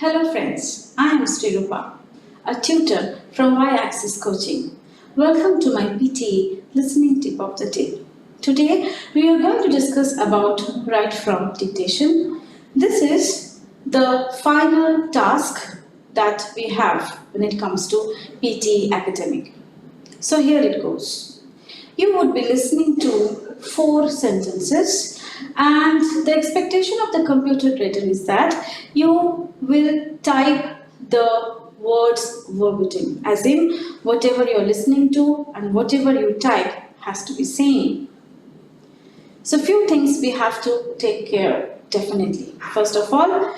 Hello friends, I am Sreerupa, a tutor from Y-Axis Coaching. Welcome to my PTE Listening Tip of the Day. Today we are going to discuss about right from dictation. This is the final task that we have when it comes to PTE academic. So here it goes. You would be listening to 4 sentences and the expectation of the computer grader is that you will type the words verbatim, as in whatever you're listening to and whatever you type has to be same. So few things we have to take care definitely. First of all,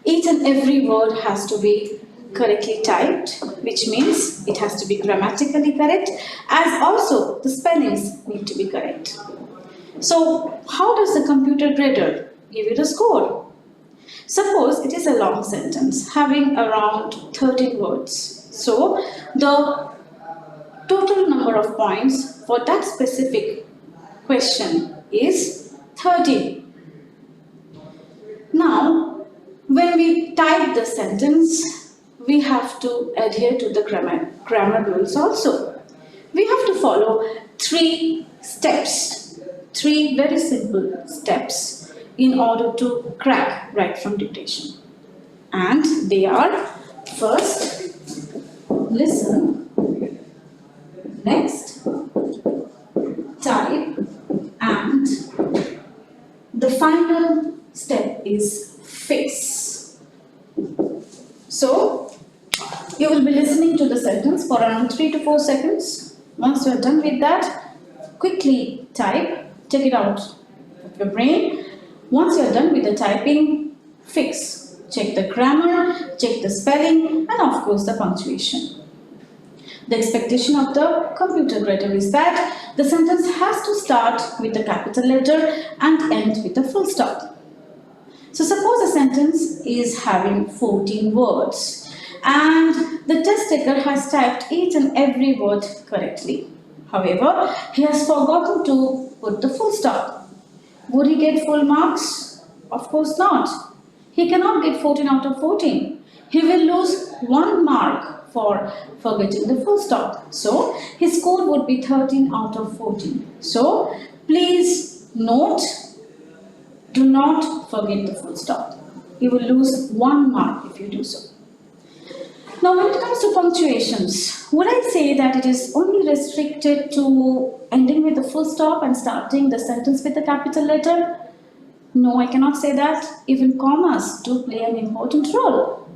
each and every word has to be correctly typed, which means it has to be grammatically correct, as also the spellings need to be correct. So how does the computer grader give you the score? Suppose it is a long sentence having around 13 words. So the total number of points for that specific question is 13. Now, when we type the sentence, we have to adhere to the grammar rules also. We have to follow 3 steps, 3 very simple steps in order to crack right from dictation. And they are: first, listen, next, type, and the final step is fix. So, you will be listening to the sentence for around 3 to 4 seconds. Once you are done with that, quickly type, take it out of your brain. Once you are done with the typing, fix. Check the grammar, check the spelling, and of course the punctuation. The expectation of the computer grader is that the sentence has to start with a capital letter and end with a full stop. So suppose a sentence is having 14 words and the test taker has typed each and every word correctly. However, he has forgotten to put the full stop. Would he get full marks? Of course not. He cannot get 14 out of 14. He will lose 1 mark for forgetting the full stop. So, his score would be 13 out of 14. So, please note, do not forget the full stop. You will lose 1 mark if you do so. Now, when it comes to punctuations, would I say that it is only restricted to ending with the full stop and starting the sentence with a capital letter? No, I cannot say that. Even commas do play an important role.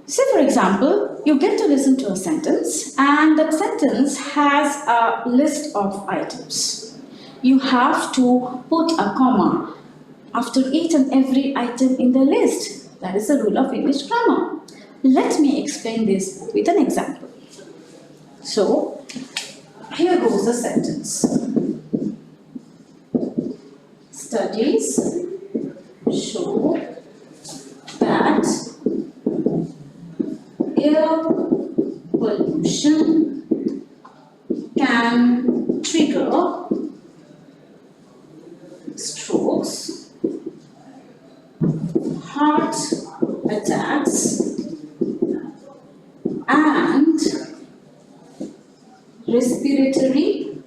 Say, for example, you get to listen to a sentence and that sentence has a list of items. You have to put a comma after each and every item in the list. That is the rule of English grammar. Let me explain this with an example. So, here goes the sentence. Studies show that air pollution can trigger strokes, heart attacks, and respiratory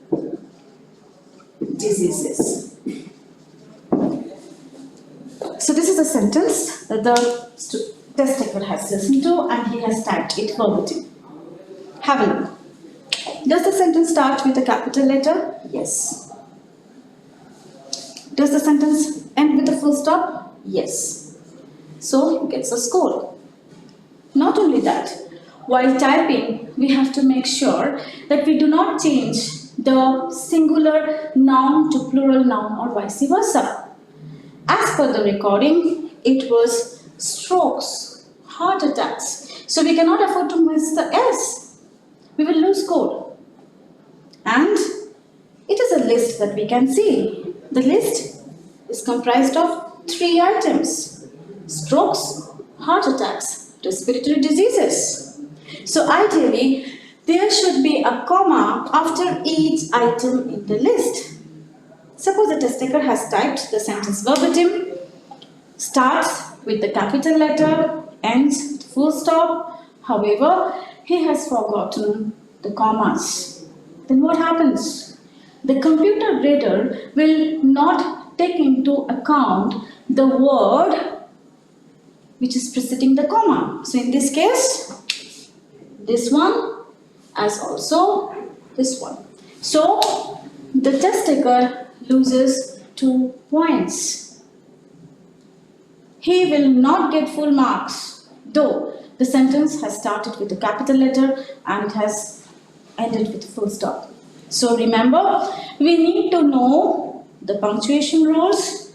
diseases. So this is a sentence that the test taker has listened to and he has typed it verbatim. Have a look. Does the sentence start with a capital letter? Yes. Does the sentence end with a full stop? Yes. So he gets a score. Not only that, while typing, we have to make sure that we do not change the singular noun to plural noun or vice versa. As per the recording, it was strokes, heart attacks. So we cannot afford to miss the S. We will lose score. And it is a list that we can see. The list is comprised of 3 items: strokes, heart attacks, respiratory diseases. So ideally, there should be a comma after each item in the list. Suppose the test taker has typed the sentence verbatim, starts with the capital letter, ends with full stop. However, he has forgotten the commas. Then what happens? The computer grader will not take into account the word which is preceding the comma. So in this case, this one as also this one. So the test taker loses 2 points. He will not get full marks, though the sentence has started with a capital letter and it has ended with a full stop. So remember, we need to know the punctuation rules.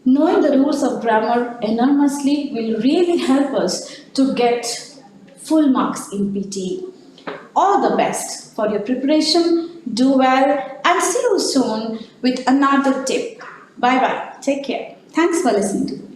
Knowing the rules of grammar enormously will really help us to get full marks in PTE. All the best for your preparation. Do well and see you soon with another tip. Bye bye. Take care. Thanks for listening to me.